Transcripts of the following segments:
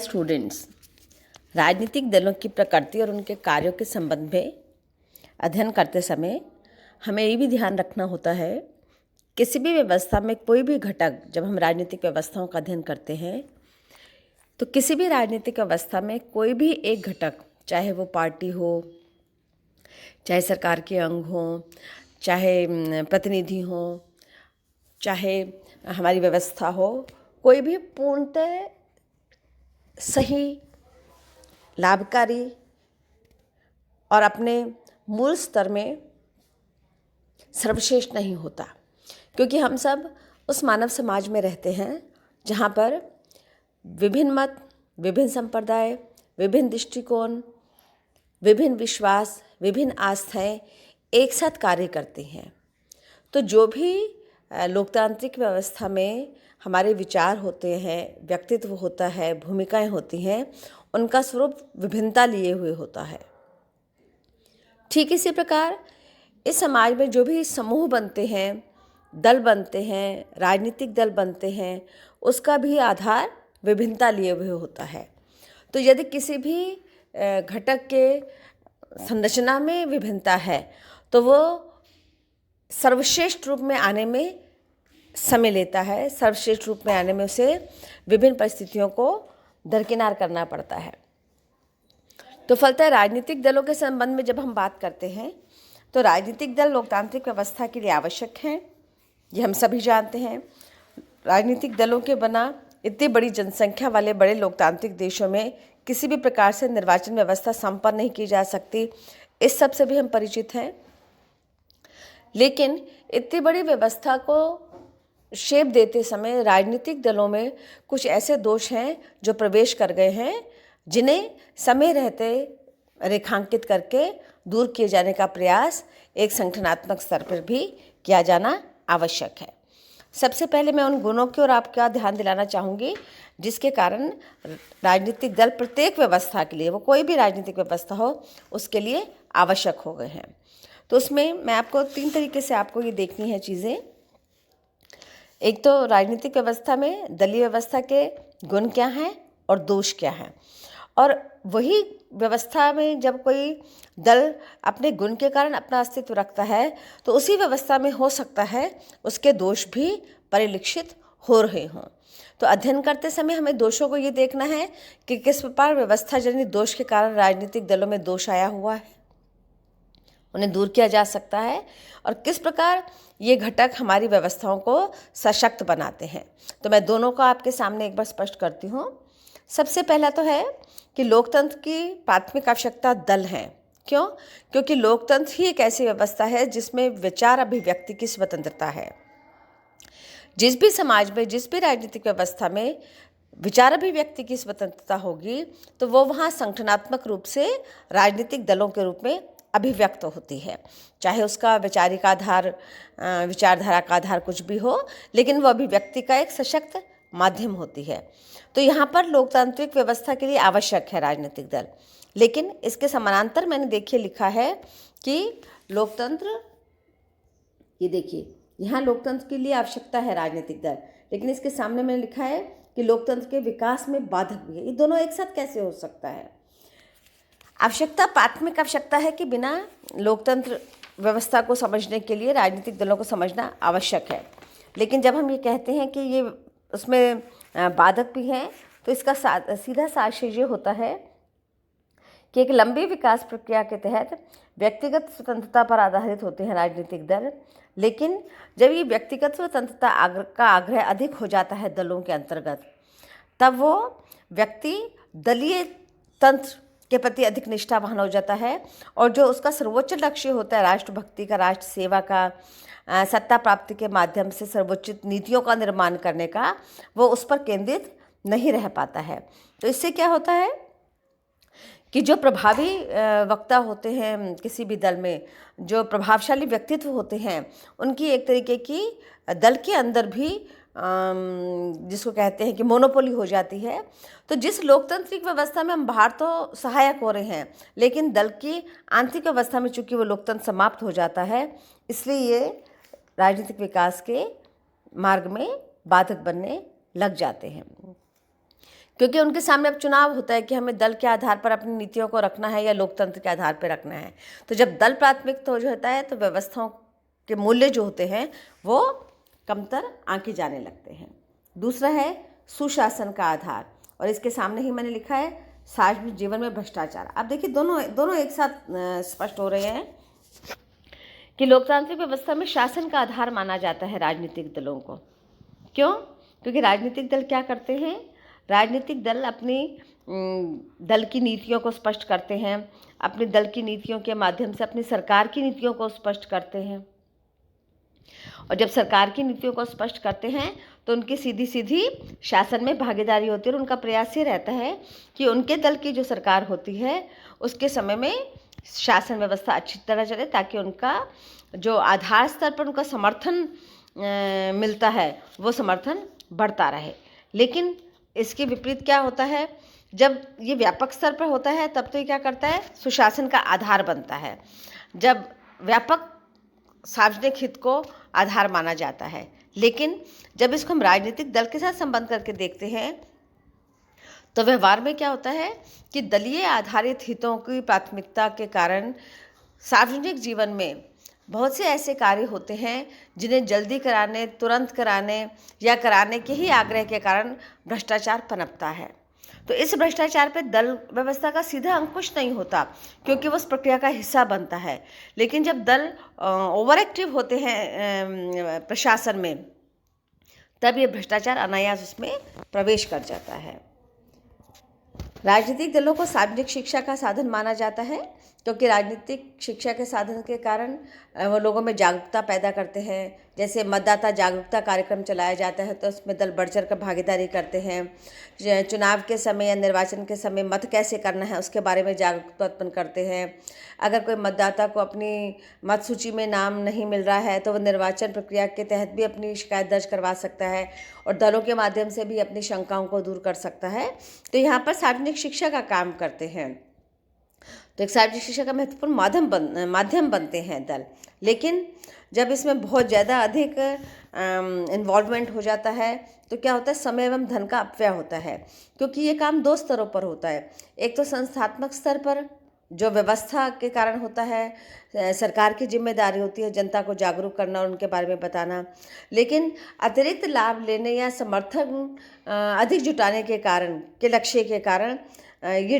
Students, राजनीतिक दलों की प्रकृति और उनके कार्यों के संबंध में अध्ययन करते समय हमें ये भी ध्यान रखना होता है, किसी भी व्यवस्था में कोई भी घटक, जब हम राजनीतिक व्यवस्थाओं का अध्ययन करते हैं तो किसी भी राजनीतिक व्यवस्था में कोई भी एक घटक, चाहे वो पार्टी हो, चाहे सरकार के अंग हों, चाहे प्रतिनिधि हों, चाहे हमारी व्यवस्था हो, कोई भी पूर्णतः सही, लाभकारी और अपने मूल स्तर में सर्वश्रेष्ठ नहीं होता, क्योंकि हम सब उस मानव समाज में रहते हैं जहाँ पर विभिन्न मत, विभिन्न संप्रदाय, विभिन्न दृष्टिकोण, विभिन्न विश्वास, विभिन्न आस्थाएं एक साथ कार्य करती हैं। तो जो भी लोकतांत्रिक व्यवस्था में हमारे विचार होते हैं, व्यक्तित्व होता है, भूमिकाएं होती हैं, उनका स्वरूप विभिन्नता लिए हुए होता है। ठीक इसी प्रकार इस समाज में जो भी समूह बनते हैं, दल बनते हैं, राजनीतिक दल बनते हैं, उसका भी आधार विभिन्नता लिए हुए होता है। तो यदि किसी भी घटक के संरचना में विभिन्नता है तो वो सर्वश्रेष्ठ रूप में आने में समय लेता है, सर्वश्रेष्ठ रूप में आने में उसे विभिन्न परिस्थितियों को दरकिनार करना पड़ता है। तो फलतः राजनीतिक दलों के संबंध में जब हम बात करते हैं तो राजनीतिक दल लोकतांत्रिक व्यवस्था के लिए आवश्यक हैं, ये हम सभी जानते हैं। राजनीतिक दलों के बिना इतनी बड़ी जनसंख्या वाले बड़े लोकतांत्रिक देशों में किसी भी प्रकार से निर्वाचन व्यवस्था संपन्न नहीं की जा सकती, इस सब से भी हम परिचित हैं। लेकिन इतनी बड़ी व्यवस्था को शेप देते समय राजनीतिक दलों में कुछ ऐसे दोष हैं जो प्रवेश कर गए हैं, जिन्हें समय रहते रेखांकित करके दूर किए जाने का प्रयास एक संगठनात्मक स्तर पर भी किया जाना आवश्यक है। सबसे पहले मैं उन गुणों की ओर आपका ध्यान दिलाना चाहूँगी जिसके कारण राजनीतिक दल प्रत्येक व्यवस्था के लिए, वो कोई भी राजनीतिक व्यवस्था हो, उसके लिए आवश्यक हो गए हैं। तो उसमें मैं आपको 3 तरीके से आपको ये देखनी है चीज़ें। एक तो राजनीतिक व्यवस्था में दलीय व्यवस्था के गुण क्या हैं और दोष क्या हैं, और वही व्यवस्था में जब कोई दल अपने गुण के कारण अपना अस्तित्व रखता है तो उसी व्यवस्था में हो सकता है उसके दोष भी परिलक्षित हो रहे हों। तो अध्ययन करते समय हमें दोषों को ये देखना है कि किस प्रकार व्यवस्था जनित दोष के कारण राजनीतिक दलों में दोष आया हुआ है, उन्हें दूर किया जा सकता है, और किस प्रकार ये घटक हमारी व्यवस्थाओं को सशक्त बनाते हैं। तो मैं दोनों को आपके सामने एक बार स्पष्ट करती हूँ। सबसे पहला तो है कि लोकतंत्र की प्राथमिक आवश्यकता दल हैं। क्यों? क्योंकि लोकतंत्र ही एक ऐसी व्यवस्था है जिसमें विचार अभिव्यक्ति की स्वतंत्रता है। जिस भी समाज में, जिस भी राजनीतिक व्यवस्था में विचार अभिव्यक्ति की स्वतंत्रता होगी तो वो वहाँ संगठनात्मक रूप से राजनीतिक दलों के रूप में अभिव्यक्त होती है, चाहे उसका वैचारिक आधार, विचारधारा का आधार कुछ भी हो, लेकिन वो अभिव्यक्ति का एक सशक्त माध्यम होती है। तो यहाँ पर लोकतांत्रिक व्यवस्था के लिए आवश्यक है राजनीतिक दल। लेकिन इसके समानांतर मैंने देखिए लिखा है कि लोकतंत्र, ये देखिए यहाँ लोकतंत्र के लिए आवश्यकता है राजनीतिक दल, लेकिन इसके सामने मैंने लिखा है कि लोकतंत्र के विकास में बाधक भी है। ये दोनों एक साथ कैसे हो सकता है? आवश्यकता, प्राथमिक आवश्यकता है कि बिना लोकतंत्र व्यवस्था को समझने के लिए राजनीतिक दलों को समझना आवश्यक है। लेकिन जब हम ये कहते हैं कि ये उसमें बाधक भी हैं तो इसका सीधा साक्ष्य ये होता है कि एक लंबी विकास प्रक्रिया के तहत व्यक्तिगत स्वतंत्रता पर आधारित होते हैं राजनीतिक दल। लेकिन जब ये व्यक्तिगत स्वतंत्रता का आग्रह अधिक हो जाता है दलों के अंतर्गत, तब वो व्यक्ति दलीय तंत्र के प्रति अधिक निष्ठावान हो जाता है, और जो उसका सर्वोच्च लक्ष्य होता है राष्ट्रभक्ति का, राष्ट्र सेवा का, सत्ता प्राप्ति के माध्यम से सर्वोच्च नीतियों का निर्माण करने का, वो उस पर केंद्रित नहीं रह पाता है। तो इससे क्या होता है कि जो प्रभावी वक्ता होते हैं किसी भी दल में, जो प्रभावशाली व्यक्तित्व होते हैं, उनकी एक तरीके की दल के अंदर भी जिसको कहते हैं कि मोनोपोली हो जाती है। तो जिस लोकतांत्रिक व्यवस्था में हम बाहर तो सहायक हो रहे हैं, लेकिन दल की आंतरिक व्यवस्था में चूंकि वो लोकतंत्र समाप्त हो जाता है, इसलिए ये राजनीतिक विकास के मार्ग में बाधक बनने लग जाते हैं। क्योंकि उनके सामने अब चुनाव होता है कि हमें दल के आधार पर अपनी नीतियों को रखना है या लोकतंत्र के आधार पर रखना है। तो जब दल प्राथमिक हो जाता है तो व्यवस्थाओं के मूल्य जो होते हैं वो कमतर आंके जाने लगते हैं। दूसरा है सुशासन का आधार, और इसके सामने ही मैंने लिखा है सार्वजनिक जीवन में भ्रष्टाचार। अब देखिए दोनों एक साथ स्पष्ट हो रहे हैं कि लोकतांत्रिक व्यवस्था में शासन का आधार माना जाता है राजनीतिक दलों को। क्यों? क्योंकि राजनीतिक दल क्या करते हैं, राजनीतिक दल अपनी दल की नीतियों को स्पष्ट करते हैं, अपनी दल की नीतियों के माध्यम से अपनी सरकार की नीतियों को स्पष्ट करते हैं, और जब सरकार की नीतियों को स्पष्ट करते हैं तो उनकी सीधी सीधी शासन में भागीदारी होती है, और उनका प्रयास ये रहता है कि उनके दल की जो सरकार होती है उसके समय में शासन व्यवस्था अच्छी तरह चले, ताकि उनका जो आधार स्तर पर उनका समर्थन मिलता है वो समर्थन बढ़ता रहे। लेकिन इसके विपरीत क्या होता है, जब ये व्यापक स्तर पर होता है तब तो ये क्या करता है, सुशासन का आधार बनता है। जब व्यापक सार्वजनिक हित को आधार माना जाता है, लेकिन जब इसको हम राजनीतिक दल के साथ संबंध करके देखते हैं तो व्यवहार में क्या होता है कि दलीय आधारित हितों की प्राथमिकता के कारण सार्वजनिक जीवन में बहुत से ऐसे कार्य होते हैं जिन्हें जल्दी कराने, तुरंत कराने या कराने के ही आग्रह के कारण भ्रष्टाचार पनपता है। तो इस भ्रष्टाचार पे दल व्यवस्था का सीधा अंकुश नहीं होता, क्योंकि वो उस प्रक्रिया का हिस्सा बनता है। लेकिन जब दल ओवर एक्टिव होते हैं प्रशासन में, तब ये भ्रष्टाचार अनायास उसमें प्रवेश कर जाता है। राजनीतिक दलों को सार्वजनिक शिक्षा का साधन माना जाता है, क्योंकि राजनीतिक शिक्षा के साधन के कारण वो लोगों में जागरूकता पैदा करते हैं। जैसे मतदाता जागरूकता कार्यक्रम चलाया जाता है तो उसमें दल बढ़ चढ़ कर भागीदारी करते हैं। चुनाव के समय या निर्वाचन के समय मत कैसे करना है उसके बारे में जागरूकता उत्पन्न करते हैं। अगर कोई मतदाता को अपनी मत सूची में नाम नहीं मिल रहा है तो वो निर्वाचन प्रक्रिया के तहत भी अपनी शिकायत दर्ज करवा सकता है, और दलों के माध्यम से भी अपनी शंकाओं को दूर कर सकता है। तो यहाँ पर सार्वजनिक शिक्षा का काम करते हैं। तो एक सार्वजनिक शिक्षा का महत्वपूर्ण माध्यम बनते हैं दल। लेकिन जब इसमें बहुत ज़्यादा अधिक इन्वॉल्वमेंट हो जाता है तो क्या होता है, समय एवं धन का अपव्यय होता है, क्योंकि ये काम दो स्तरों पर होता है। एक तो संस्थात्मक स्तर पर जो व्यवस्था के कारण होता है, सरकार की जिम्मेदारी होती है जनता को जागरूक करना और उनके बारे में बताना। लेकिन अतिरिक्त लाभ लेने या समर्थन अधिक जुटाने के कारण, के लक्ष्य के कारण ये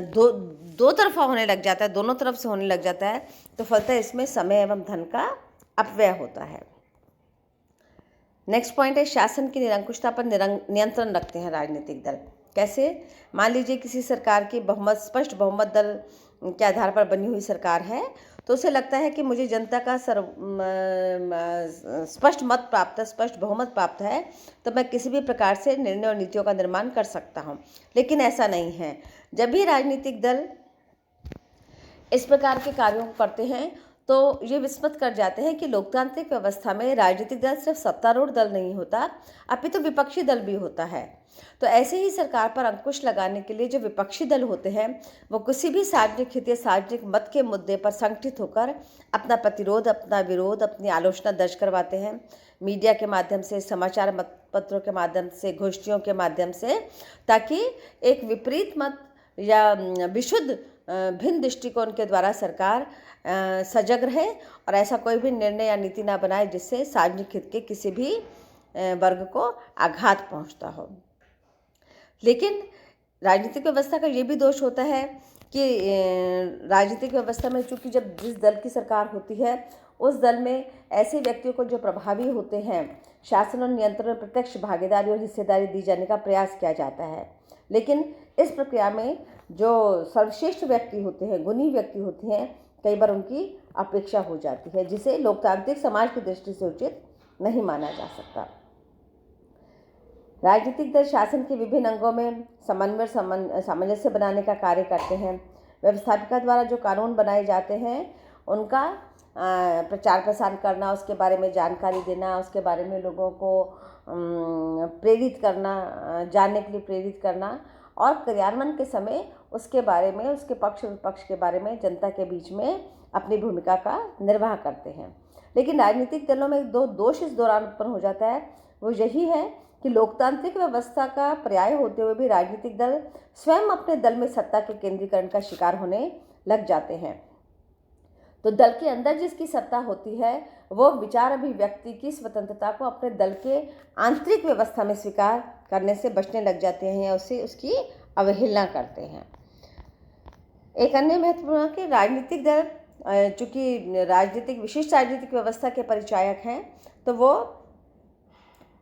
दो तरफा होने लग जाता है, दोनों तरफ से होने लग जाता है। तो फलतः इसमें समय एवं धन का अपव्यय होता है। नेक्स्ट पॉइंट है शासन की निरंकुशता पर नियंत्रण रखते हैं राजनीतिक दल। कैसे? मान लीजिए किसी सरकार की स्पष्ट बहुमत दल के आधार पर बनी हुई सरकार है, तो उसे लगता है कि मुझे जनता का स्पष्ट मत प्राप्त है, स्पष्ट बहुमत प्राप्त है, तो मैं किसी भी प्रकार से निर्णय और नीतियों का निर्माण कर सकता हूँ। लेकिन ऐसा नहीं है। जब भी राजनीतिक दल इस प्रकार के कार्यों को करते हैं तो ये विस्मृत कर जाते हैं कि लोकतांत्रिक व्यवस्था में राजनीतिक दल सिर्फ सत्तारूढ़ दल नहीं होता, अपितु विपक्षी दल भी होता है। तो ऐसे ही सरकार पर अंकुश लगाने के लिए जो विपक्षी दल होते हैं वो किसी भी सार्वजनिक हित या सार्वजनिक मत के मुद्दे पर संगठित होकर अपना प्रतिरोध, अपना विरोध, अपनी आलोचना दर्ज करवाते हैं। मीडिया के माध्यम से, समाचार पत्रों के माध्यम से, गोष्ठियों के माध्यम से, ताकि एक विपरीत मत या विशुद्ध भिन्न दृष्टिकोण के द्वारा सरकार सजग रहे और ऐसा कोई भी निर्णय या नीति ना बनाए जिससे सार्वजनिक हित के किसी भी वर्ग को आघात पहुंचता हो। लेकिन राजनीतिक व्यवस्था का ये भी दोष होता है कि राजनीतिक व्यवस्था में चूंकि जब जिस दल की सरकार होती है उस दल में ऐसे व्यक्तियों को जो प्रभावी होते हैं, शासन और नियंत्रण में प्रत्यक्ष भागीदारी और हिस्सेदारी दी जाने का प्रयास किया जाता है। लेकिन इस प्रक्रिया में जो सर्वश्रेष्ठ व्यक्ति होते हैं, गुणी व्यक्ति होते हैं, कई बार उनकी अपेक्षा हो जाती है, जिसे लोकतांत्रिक समाज की दृष्टि से उचित नहीं माना जा सकता। राजनीतिक दल शासन के विभिन्न अंगों में समन्वय सामंजस्य बनाने का कार्य करते हैं। व्यवस्थापिका द्वारा जो कानून बनाए जाते हैं उनका प्रचार प्रसार करना, उसके बारे में जानकारी देना, उसके बारे में लोगों को प्रेरित करना, जानने के लिए प्रेरित करना और क्रियान्वयन के समय उसके बारे में, उसके पक्ष विपक्ष के बारे में जनता के बीच में अपनी भूमिका का निर्वाह करते हैं। लेकिन राजनीतिक दलों में दो दोष इस दौरान उत्पन्न हो जाता है, वो यही है कि लोकतांत्रिक व्यवस्था का पर्याय होते हुए भी राजनीतिक दल स्वयं अपने दल में सत्ता के केंद्रीकरण का शिकार होने लग जाते हैं। तो दल के अंदर जिसकी सत्ता होती है वो विचार अभिव्यक्ति की स्वतंत्रता को अपने दल के आंतरिक व्यवस्था में स्वीकार करने से बचने लग जाते हैं या उसकी अवहेलना करते हैं। एक अन्य महत्वपूर्ण कि राजनीतिक दल चूँकि विशिष्ट राजनीतिक व्यवस्था के परिचायक हैं, तो वो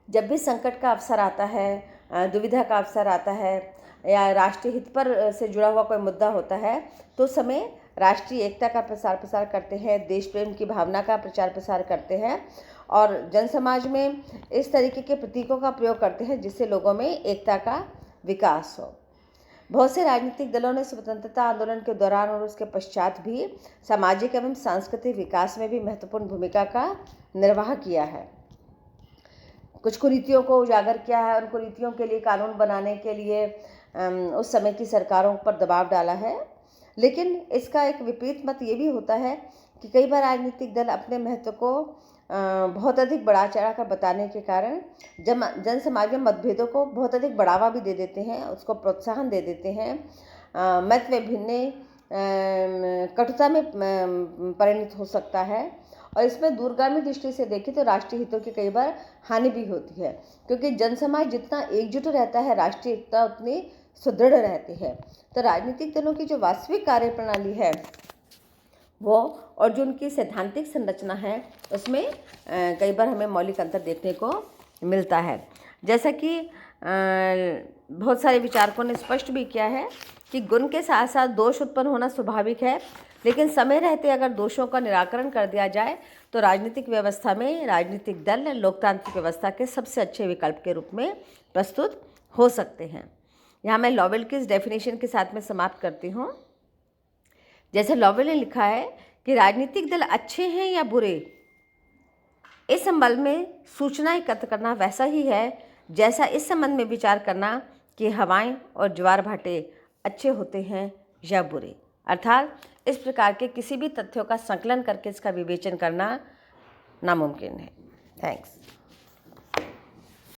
जब भी संकट का अवसर आता है, दुविधा का अवसर आता है या राष्ट्रीय हित पर से जुड़ा हुआ कोई मुद्दा होता है, तो उस समय राष्ट्रीय एकता का प्रसार करते हैं, देश प्रेम की भावना का प्रचार प्रसार करते हैं और जनसमाज में इस तरीके के प्रतीकों का प्रयोग करते हैं जिससे लोगों में एकता का विकास हो। बहुत से राजनीतिक दलों ने स्वतंत्रता आंदोलन के दौरान और उसके पश्चात भी सामाजिक एवं सांस्कृतिक विकास में भी महत्वपूर्ण भूमिका का निर्वाह किया है। कुछ कुरीतियों को उजागर किया है, उन कुरीतियों के लिए कानून बनाने के लिए उस समय की सरकारों पर दबाव डाला है। लेकिन इसका एक विपरीत मत ये भी होता है कि कई बार राजनीतिक दल अपने महत्व को बहुत अधिक बढ़ा चढ़ा कर बताने के कारण जन समाज में मतभेदों को बहुत अधिक बढ़ावा भी दे देते हैं, उसको प्रोत्साहन दे देते हैं। मत में भिन्न कटुता में परिणत हो सकता है और इसमें दूरगामी दृष्टि से देखें तो राष्ट्रीय हितों की कई बार हानि भी होती है, क्योंकि जनसमाज जितना एकजुट रहता है राष्ट्रीय एकता उतनी सुदृढ़ रहती है। तो राजनीतिक दलों की जो वास्तविक कार्यप्रणाली है वो और जो उनकी सैद्धांतिक संरचना है उसमें कई बार हमें मौलिक अंतर देखने को मिलता है। जैसा कि बहुत सारे विचारकों ने स्पष्ट भी किया है कि गुण के साथ साथ दोष उत्पन्न होना स्वाभाविक है, लेकिन समय रहते अगर दोषों का निराकरण कर दिया जाए तो राजनीतिक व्यवस्था में राजनीतिक दल लोकतांत्रिक व्यवस्था के सबसे अच्छे विकल्प के रूप में प्रस्तुत हो सकते हैं। यहाँ मैं लॉवेल की इस डेफिनेशन के साथ में समाप्त करती हूँ। जैसे लॉवेल ने लिखा है कि राजनीतिक दल अच्छे हैं या बुरे, इस संबंध में सूचना एकत्र करना वैसा ही है जैसा इस संबंध में विचार करना कि हवाएं और ज्वार भाटे अच्छे होते हैं या बुरे। अर्थात इस प्रकार के किसी भी तथ्यों का संकलन करके इसका विवेचन करना नामुमकिन है। थैंक्स।